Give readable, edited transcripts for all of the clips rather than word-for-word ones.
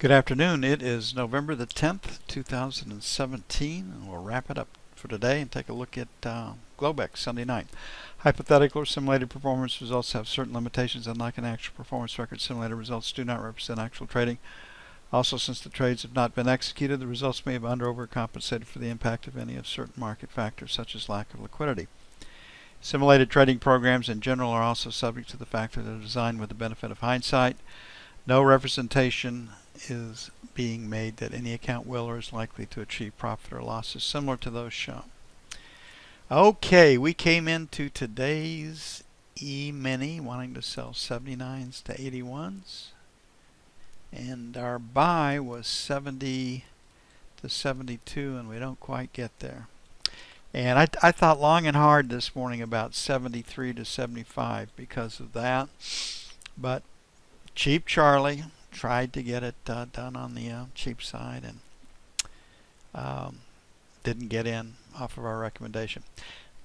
Good afternoon. It is November the 10th, 2017, and we'll wrap it up for today and take a look at Globex Sunday night. Hypothetical or simulated performance results have certain limitations, unlike an actual performance record. Simulated results do not represent actual trading. Also, since the trades have not been executed, the results may have under or overcompensated for the impact of any of certain market factors, such as lack of liquidity. Simulated trading programs in general are also subject to the fact that they're designed with the benefit of hindsight. No representation is being made that any account will or is likely to achieve profit or losses similar to those shown. Okay, we came into today's E-mini wanting to sell 79s to 81s, and our buy was 70 to 72, and we don't quite get there. And I thought long and hard this morning about 73 to 75 because of that, but Cheap Charlie tried to get it done on the cheap side and didn't get in off of our recommendation.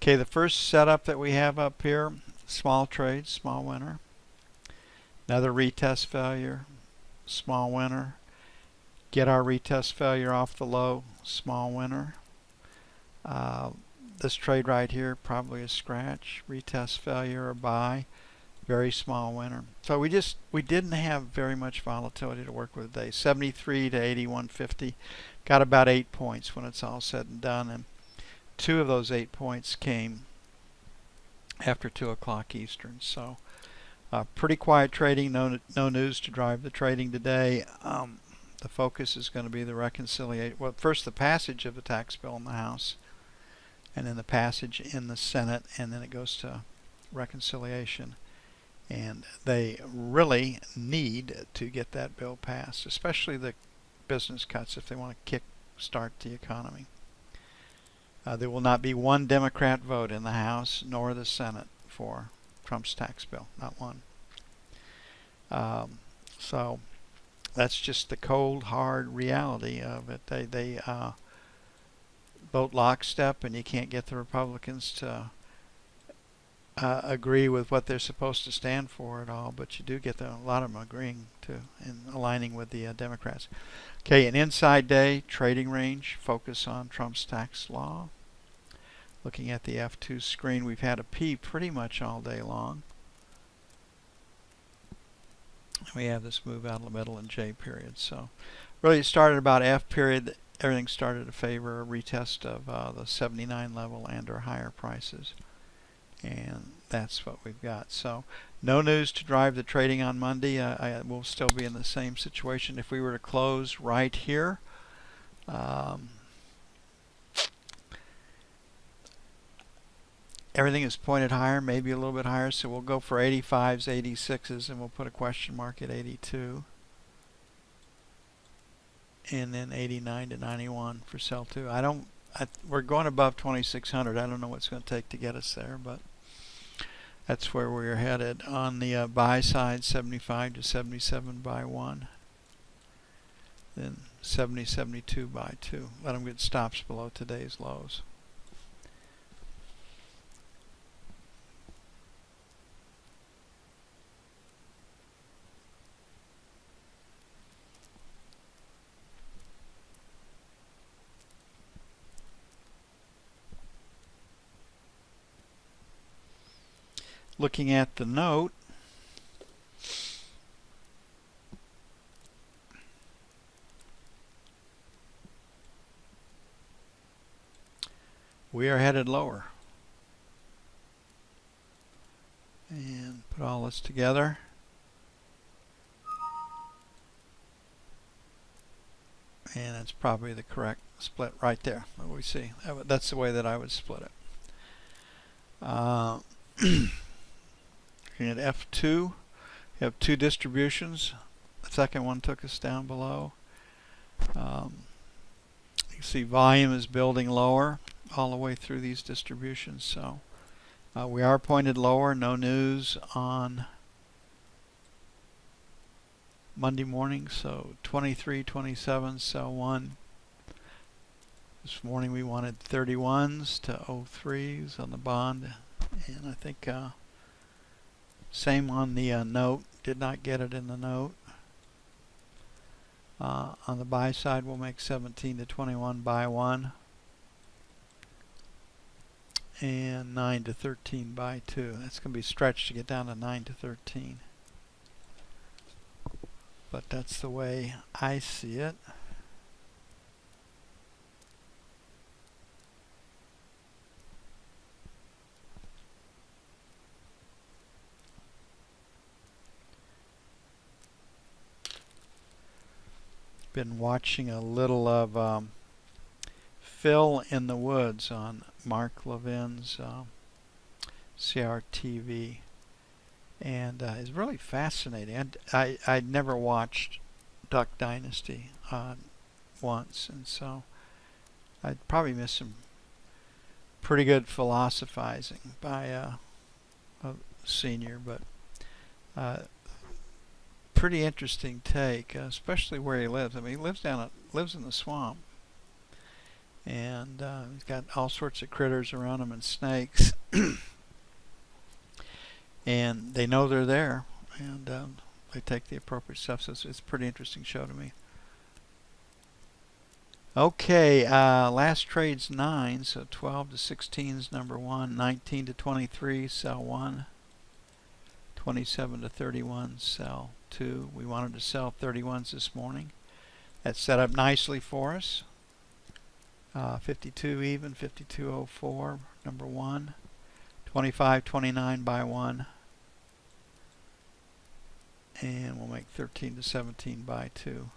Okay, the first setup that we have up here, small trade, small winner. Another retest failure, small winner. Get our retest failure off the low, small winner. This trade right here, probably a scratch, retest failure or buy. Very small winner. So we didn't have very much volatility to work with today. 73 to 81.50. Got about 8 points when it's all said and done, and 2 of those 8 points came after 2 o'clock Eastern. So pretty quiet trading. No news to drive the trading today. The focus is going to be the reconciliation. Well, first the passage of the tax bill in the House, and then the passage in the Senate, and then it goes to reconciliation. And they really need to get that bill passed, especially the business cuts if they want to kick-start the economy. There will not be one Democrat vote in the House nor the Senate for Trump's tax bill, not one. So that's just the cold, hard reality of it. They vote lockstep, and you can't get the Republicans to agree with what they're supposed to stand for at all, but you do get a lot of them agreeing to and aligning with the Democrats. Okay, an inside day trading range, focus on Trump's tax law. Looking at the F2 screen, we've had a P pretty much all day long. We have this move out of the middle in J period. So really it started about F period. Everything started to favor a retest of the 79 level and or higher prices. And that's what we've got. So no news to drive the trading on Monday. We'll still be in the same situation. If we were to close right here, everything is pointed higher, maybe a little bit higher, so we'll go for 85s, 86s, and we'll put a question mark at 82. And then 89 to 91 for sell 2. We're going above 2600. I don't know what it's going to take to get us there, but that's where we're headed. On the buy side, 75 to 77 buy 1. Then 70, 72 buy 2. Let them get stops below today's lows. Looking at the note, we are headed lower. And put all this together. And that's probably the correct split right there. What we see. That's the way that I would split it. At F2, you have 2 distributions. The second one took us down below. You can see volume is building lower all the way through these distributions. So we are pointed lower. No news on Monday morning. So 23, 27, sell 1. This morning we wanted 31s to 03s on the bond. And I think same on the note. Did not get it in the note. On the buy side, we'll make 17 to 21 buy 1 and 9 to 13 buy 2. That's going to be stretched to get down to 9 to 13. But that's the way I see it. Been watching a little of Phil in the Woods on Mark Levin's CRTV, and it's really fascinating. I'd never watched Duck Dynasty once, and so I'd probably miss some pretty good philosophizing by a senior, but pretty interesting take, especially where he lives. I mean, he lives in the swamp, and he's got all sorts of critters around him and snakes, and they know they're there, and they take the appropriate stuff. So it's a pretty interesting show to me. Okay, last trade's 9, so 12 to 16 is number 1, 19 to 23, sell 1, 27 to 31, sell 2. We wanted to sell 31s this morning. That's set up nicely for us. 52 even, 52.04, number 1, 25.29 buy 1, and we'll make 13 to 17 buy 2.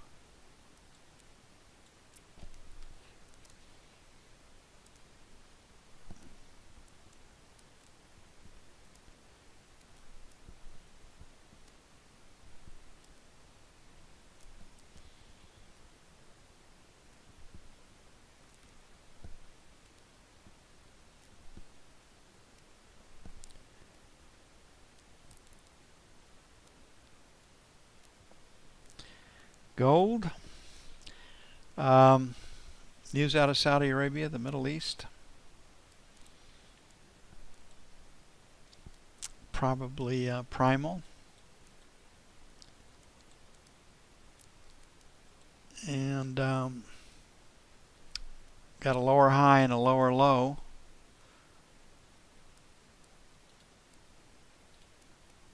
Gold. News out of Saudi Arabia, the Middle East. Probably primal. And got a lower high and a lower low.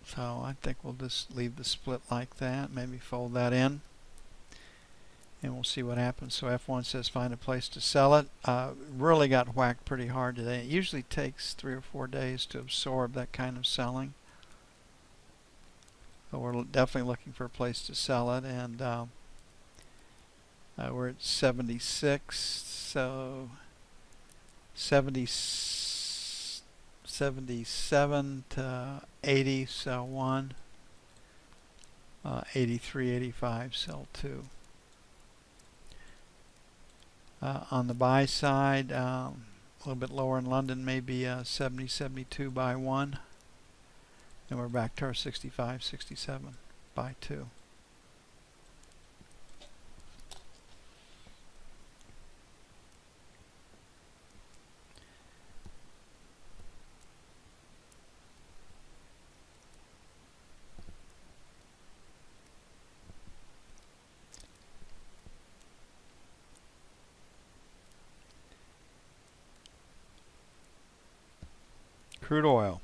So I think we'll just leave the split like that, maybe fold that in, and we'll see what happens. So F1 says find a place to sell it. Really got whacked pretty hard today. It usually takes 3 or 4 days to absorb that kind of selling. So we're definitely looking for a place to sell it, and we're at 76, so 77 to 80, sell 1, 83, 85, sell 2. On the buy side, a little bit lower in London, maybe 70, 72 buy 1. And we're back to our 65, 67 buy 2. Crude oil.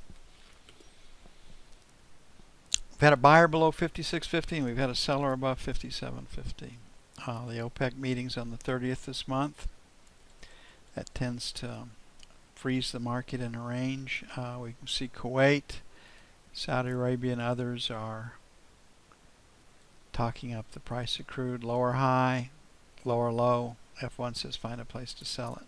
We've had a buyer below 56.50 and we've had a seller above 57.50. The OPEC meeting's on the 30th this month. That tends to freeze the market in a range. We can see Kuwait, Saudi Arabia, and others are talking up the price of crude. Lower high, lower low. F1 says find a place to sell it.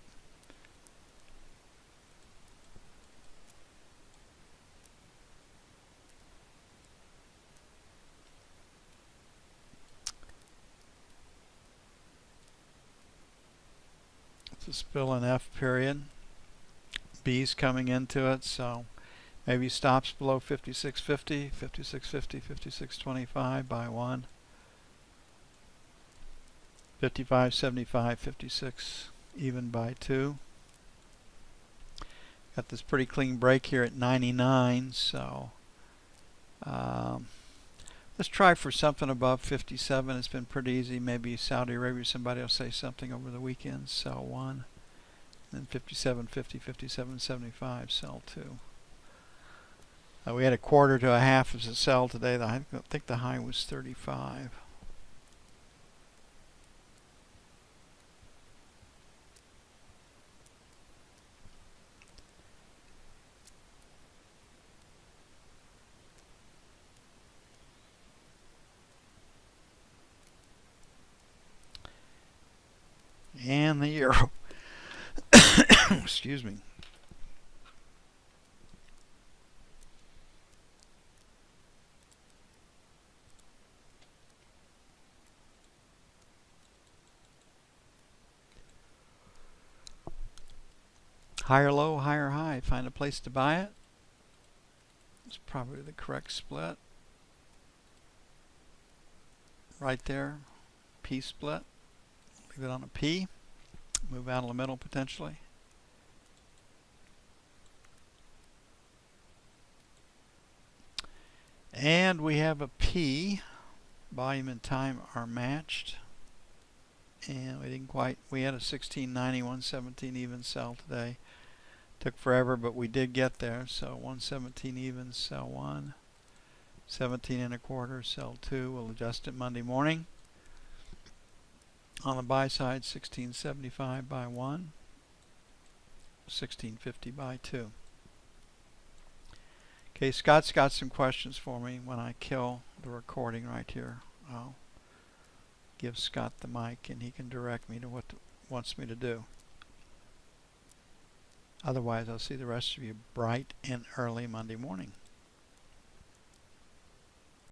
It's a spill in F period. B's coming into it, so maybe stops below 56.50, 56.50, 56.25, buy 1. 55.75, 56, even buy 2. Got this pretty clean break here at 99, so Let's try for something above 57. It's been pretty easy. Maybe Saudi Arabia, somebody will say something over the weekend. Sell 1. Then 57.50, 57.75, sell 2. We had a quarter to a half as a sell today. I think the high was 35. And the euro. Excuse me. Higher low, higher high. Find a place to buy it. It's probably the correct split. Right there. P split. Leave it on a P. Move out of the middle potentially. And we have a P. Volume and time are matched. And we didn't quite, we had a 16.90, 117 even sell today. Took forever, but we did get there. So 117 even, sell 1. 17 and a quarter, sell 2. We'll adjust it Monday morning. On the buy side, 16.75 buy 1. 16.50 buy 2. Okay, Scott's got some questions for me. When I kill the recording right here, I'll give Scott the mic and he can direct me to what he wants me to do. Otherwise, I'll see the rest of you bright and early Monday morning.